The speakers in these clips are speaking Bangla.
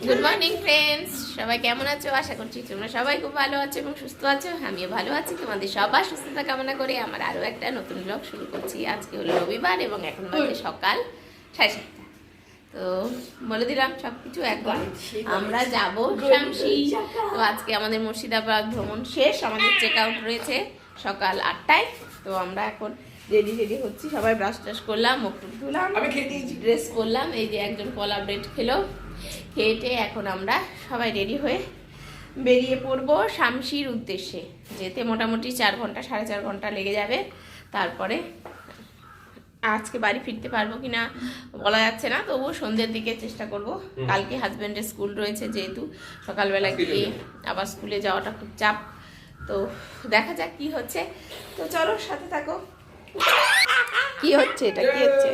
গুড মর্নিং ফ্রেন্ডস, সবাই কেমন আছো? আশা করছি তোমরা সবাই খুব ভালো আছো এবং সুস্থ আছো। আমিও ভালো আছি। তোমাদের সবার সুস্থতা কামনা করে আমার আরও একটা নতুন ব্লগ শুরু করছি। আজকে হলো রবিবার এবং এখন বাজে সকাল 7:30। তো বলে দিলাম সব কিছু। এখন আমরা যাব শামসি। তো আজকে আমাদের মুর্শিদাবাদ ভ্রমণ শেষ, আমাদের চেক আউট রয়েছে সকাল 8টায়। তো আমরা এখন রেডি হচ্ছি, সবাই ব্রাশ টাশ করলাম, মুখ টুক ধুলাম, ড্রেস করলাম। এই যে একজন কলা ব্রেড খেলো, খেয়ে এখন আমরা সবাই রেডি হয়ে বেরিয়ে পড়বো শামসির উদ্দেশ্যে। যেতে মোটামুটি 4 ঘন্টা 4.5 ঘন্টা লেগে যাবে। তারপরে আজকে বাড়ি ফিরতে পারবো কিনা বলা যাচ্ছে না, তবুও সন্ধ্যের দিকে চেষ্টা করব। কালকে হাজব্যান্ডের স্কুল রয়েছে, যেহেতু সকালবেলা গিয়ে আবার স্কুলে যাওয়াটা খুব চাপ। তো দেখা যাক কি হচ্ছে। তো চলো সাথে থাকো। কি হচ্ছে এটা? কি হচ্ছে?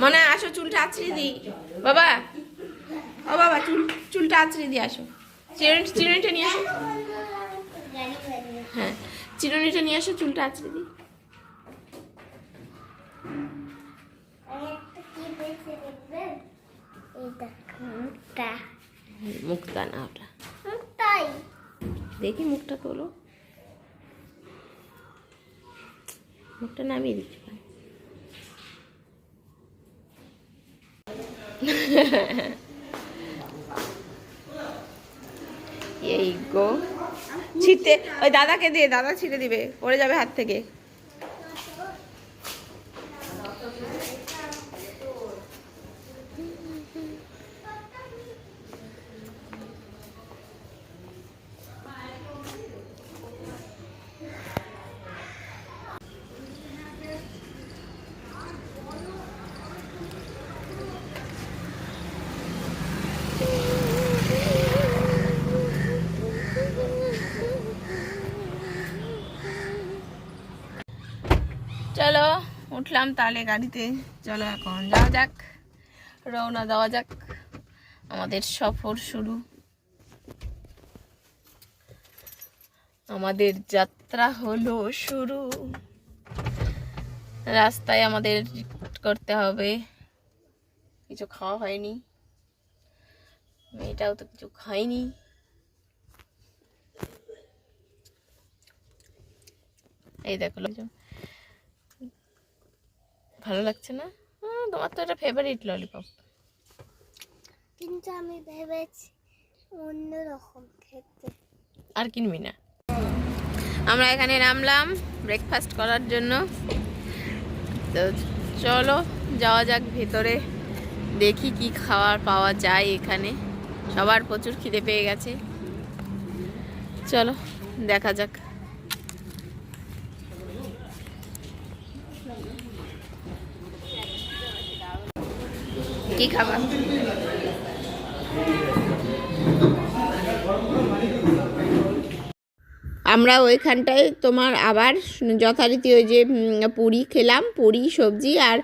মনে আসো, চুলটা আঁচড়ে দিই বাবা। ও বাবা, চুলটা আঁচড়ে দিয়ে আসো। চিরুনিটা নিয়ে আসো। হ্যাঁ, চিরুনিটা নিয়ে আসো, চুলটা আঁচড়ে দিই। মুক্তা না, ওটা দেখি। মুখটা তোলো, মুখটা নামিয়ে দিচ্ছি। এই গো, ছিটতে ওই দাদাকে দিয়ে, দাদা ছিঁড়ে দিবে, পড়ে যাবে হাত থেকে। চলো উঠলাম তাহলে গাড়িতে। চলো এখন যাওয়া যাক, রওনা দেওয়া যাক। আমাদের সফর শুরু, আমাদের যাত্রা হলো শুরু। রাস্তায় আমাদের করতে হবে। কিছু খাওয়া হয়নি, মেয়েটাও তো কিছু খায়নি। এই দেখো, ভালো লাগছে না? তোমার তো এটা ফেভারিট ললিপপ, কিন্তু আমি ভেবেছি অন্যরকম খেতে। আর কিনবি না? আমরা এখানে নামলাম ব্রেকফাস্ট করার জন্য। তো চলো যাওয়া যাক ভেতরে, দেখি কি খাবার পাওয়া যায় এখানে। সবার প্রচুর খিদে পেয়ে গেছে, চলো দেখা যাক কি খাবার। আমরা ওইখানটায় তোমার আবার যথারীতি ওই যে পুরি খেলাম, পুরি সবজি, আর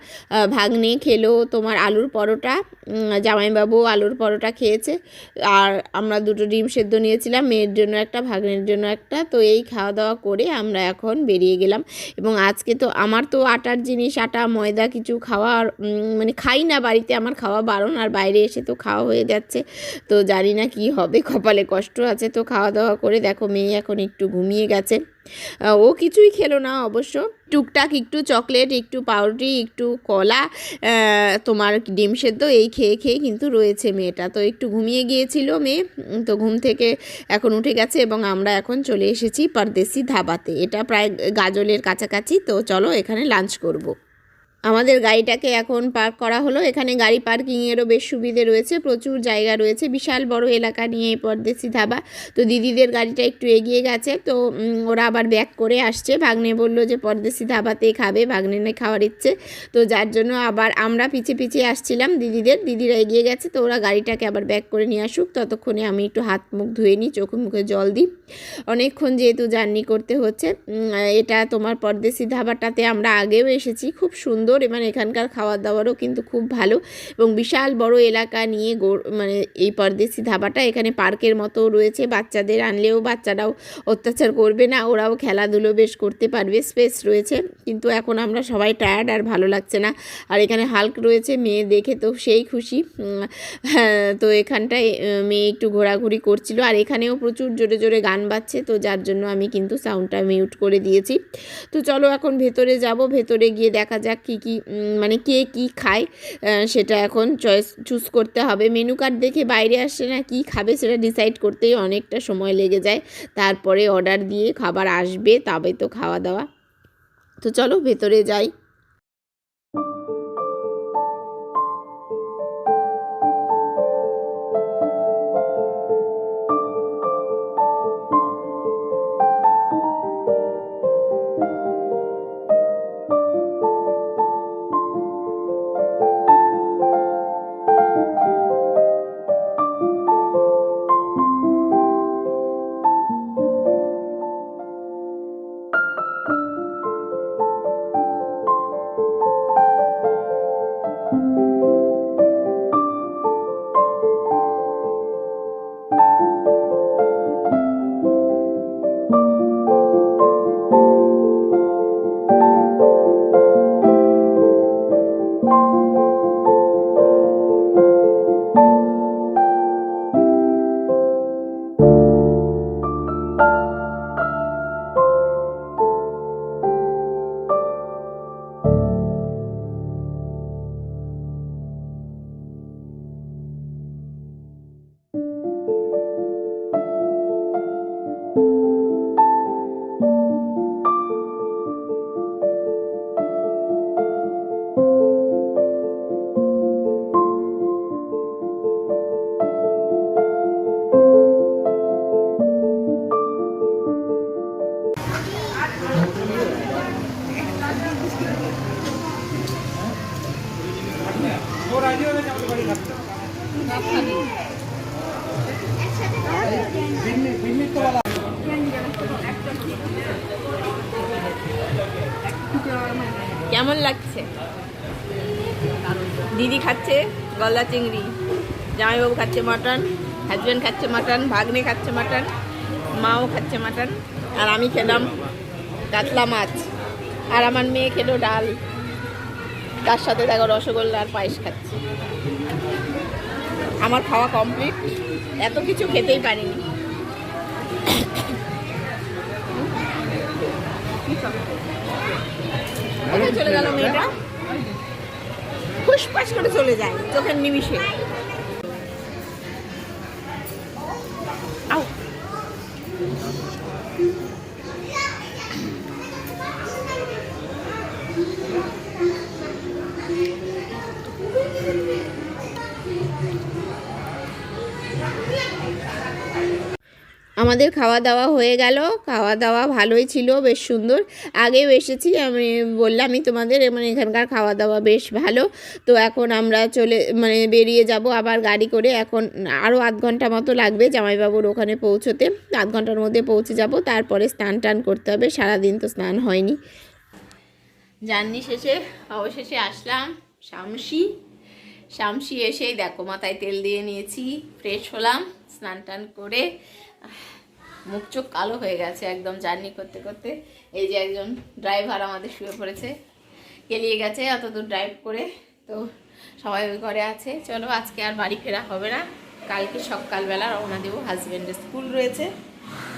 ভাগ্নে খেলো তোমার আলুর পরোটা। জামাইবাবু আলুর পরোটা খেয়েছে, আর আমরা 2টো ডিম সেদ্ধ নিয়েছিলাম, মেয়ের জন্য একটা, ভাগ্নের জন্য একটা। তো এই খাওয়া দাওয়া করে আমরা এখন বেরিয়ে গেলাম। এবং আজকে তো আমার তো আটার জিনিস, আটা ময়দা কিছু খাওয়ার মানে খাই না বাড়িতে, আমার খাওয়া বারণ, আর বাইরে এসে তো খাওয়া হয়ে যাচ্ছে। তো জানি না কি হবে, কপালে কষ্ট আছে। তো খাওয়া দাওয়া করে দেখো মেয়ে এখন একটু ঘুমিয়ে গেছে। ও কিছুই খেলো না অবশ্য, টুকটাক একটু চকলেট, একটু পাউরুটি, একটু কলা, তোমার ডিম সেদ্ধ এই খেয়ে কিন্তু রয়েছে মেয়েটা। তো একটু ঘুমিয়ে গিয়েছিল মেয়ে, তো ঘুম থেকে এখন উঠে গেছে। এবং আমরা এখন চলে এসেছি পরদেশি ধাবাতে। এটা প্রায় গাজলের কাছাকাছি। তো চলো এখানে লাঞ্চ করব। আমাদের গাড়িটাকে এখন পার্ক করা হলো। এখানে গাড়ি পার্কিংয়েরও বেশ সুবিধে রয়েছে, প্রচুর জায়গা রয়েছে, বিশাল বড় এলাকা নিয়ে এই পরদেশি ধাবা। তো দিদিদের গাড়িটা একটু এগিয়ে গেছে, তো ওরা আবার ব্যাক করে আসছে। ভাগ্নে বললো যে পরদেশি ধাবাতেই খাবে, ভাগ্নে না খাওয়ার ইচ্ছে। তো যার জন্য আবার আমরা পিছিয়ে আসছিলাম দিদিরা এগিয়ে গেছে। তো ওরা গাড়িটাকে আবার ব্যাক করে নিয়ে আসুক, ততক্ষণে আমি একটু হাত মুখ ধুয়ে নিই, চোখে মুখে জল দিই। অনেকক্ষণ যেহেতু জার্নি করতে হচ্ছে। এটা তোমার পরদেশি ধাবাটাতে আমরা আগেও এসেছি, খুব সুন্দর সুন্দর, মানে এখানকার খাবার দাবারও কিন্তু খুব ভালো এবং বিশাল বড় এলাকা নিয়ে মানে এই পরদেশি ধাবাটা। এখানে পার্কের মতো রয়েছে, বাচ্চাদের আনলেও বাচ্চারাও অত্যাচার করবে না, ওরাও খেলাধুলো বেশ করতে পারবে, স্পেস রয়েছে। কিন্তু এখন আমরা সবাই টায়ার্ড, আর ভালো লাগছে না। আর এখানে হাল্ক রয়েছে, মেয়ে দেখে তো সেই খুশি। হ্যাঁ, তো এখানটায় মেয়ে একটু ঘোরাঘুরি করছিল, আর এখানেও প্রচুর জোরে জোরে গান বাজছে, তো যার জন্য আমি কিন্তু সাউন্ডটা মিউট করে দিয়েছি। তো চলো এখন ভেতরে যাব, ভেতরে গিয়ে দেখা যাক কী কী মানে কে কী খায় সেটা এখন চুজ করতে হবে। মেনু কার্ড দেখে বাইরে আসছে না, কি খাবে সেটা ডিসাইড করতেই অনেকটা সময় লেগে যায়। তারপরে অর্ডার দিয়ে খাবার আসবে, তবে তো খাওয়া দাওয়া। তো চলো ভেতরে যাই। কেমন লাগছে? দিদি খাচ্ছে গলদা চিংড়ি, জামাইবাবু খাচ্ছে মাটন, হাজব্যান্ড খাচ্ছে মাটন, ভাগ্নে খাচ্ছে মাটন, মাও খাচ্ছে মাটন, আর আমি খেলাম কাতলা মাছ, আর আমার মেয়ে খেলো ডাল, তার সাথে দেখো রসগোল্লা আর পায়েস খাচ্ছে। আমার খাওয়া কমপ্লিট, এত কিছু খেতেই পারিনি। কোথায় চলে গেল মেয়েটা? ফুসফাস করে চলে যায় চোখের নিমিষে। আউ আমাদের খাওয়া দাওয়া হয়ে গেল। খাওয়া দাওয়া ভালোই ছিল, বেশ সুন্দর। আগেও এসেছি, আমি বললামই তোমাদের, মানে এখানকার খাওয়া দাওয়া বেশ ভালো। তো এখন আমরা বেরিয়ে যাব আবার গাড়ি করে। এখন আরও আধ ঘন্টা মতো লাগবে জামাইবাবুর ওখানে পৌঁছতে, আধ ঘন্টার মধ্যে পৌঁছে যাব। তারপরে স্নান টান করতে হবে, সারাদিন তো স্নান হয়নি। জার্নি শেষে অবশেষে আসলাম শামসি এসেই দেখো মাথায় তেল দিয়ে নিয়েছি, ফ্রেশ হলাম, স্নান টান করে মুখ চোখ কালো হয়ে গেছে একদম জার্নি করতে করতে। এই যে একজন ড্রাইভার আমাদের শুয়ে পড়েছে, কেলিয়ে গেছে অত দূর ড্রাইভ করে। তো সবাই ওই ঘরে আছে। চলো আজকে আর বাড়ি ফেরা হবে না, কালকে সকালবেলা রওনা দেবো, হাজব্যান্ডের স্কুল রয়েছে,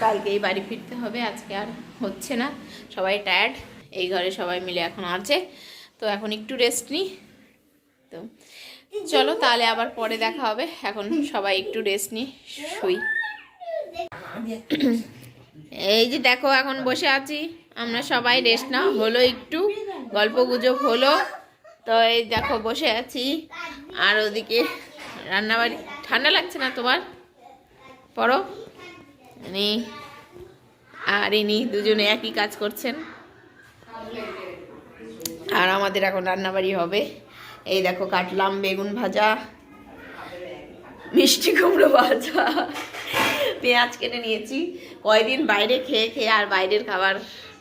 কালকেই বাড়ি ফিরতে হবে, আজকে আর হচ্ছে না। সবাই টায়ার্ড, এই ঘরে সবাই মিলে এখন আছে। তো এখন একটু রেস্ট নিই। তো চলো তাহলে আবার পরে দেখা হবে, এখন সবাই একটু রেস্ট নিই, শুই। এই যে দেখো এখন বসে আছি আমরা সবাই, রেস্ট না হলো, একটু গল্প গুজব হলো। তো এই দেখো বসে আছি, আর ওদিকে রান্নাবাড়ি। ঠান্ডা লাগছে না তোমার? পড়ো নি। আর ইনি দুজনে একই কাজ করছেন, আর আমাদের এখন রান্নাবাড়ি হবে। এই দেখো কাটলাম বেগুন ভাজা, মিষ্টি কুমড়ো ভাজা, পেঁয়াজ কেটে নিয়েছি। কয়দিন বাইরে খেয়ে খেয়ে আর বাইরের খাবার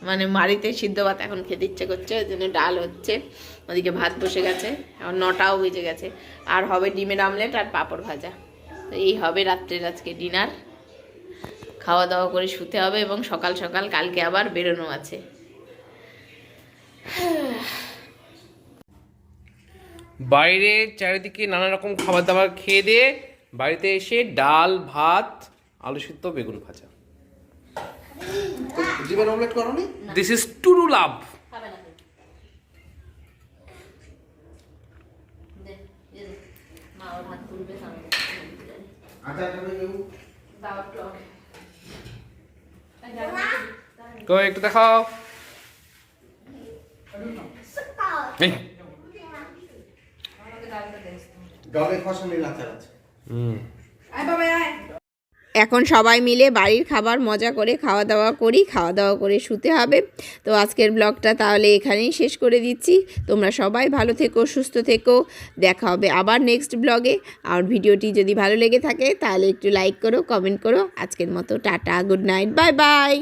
মানে বাড়িতে সিদ্ধ ভাত এখন খেতে ইচ্ছে করছে, ওই জন্য ডাল হচ্ছে, ওদিকে ভাত বসে গেছে, এখন 9টাও বেজে গেছে। আর হবে ডিমের আমলেট আর পাঁপড় ভাজা। তো এই হবে রাত্রের আজকে ডিনার। খাওয়া দাওয়া করে শুতে হবে এবং সকাল সকাল কালকে আবার বেরোনো আছে। বাইরে চারিদিকে নানা রকম খাবার দাবার খেয়ে দিয়ে বাড়িতে এসে ডাল, ভাত, আলু সিদ্ধ, বেগুন ভাজা। ডিমের অমলেট করনি? দিস ইজ টুরু লাভ। তো একটু দেখাও। এই। ডালে খসানির আচার আছে। এখন সবাই মিলে বাড়ির খাবার মজা করে খাওয়া দাওয়া করি, খাওয়া দাওয়া করে শুতে হবে। তো আজকের ব্লগটা তাহলে এখানেই শেষ করে দিচ্ছি। তোমরা সবাই ভালো থেকো, সুস্থ থেকো। দেখা হবে আবার নেক্সট ব্লগে। আর ভিডিওটি যদি ভালো লেগে থাকে তাহলে একটু লাইক করো, কমেন্ট করো। আজকের মতো tata, good night, bye bye.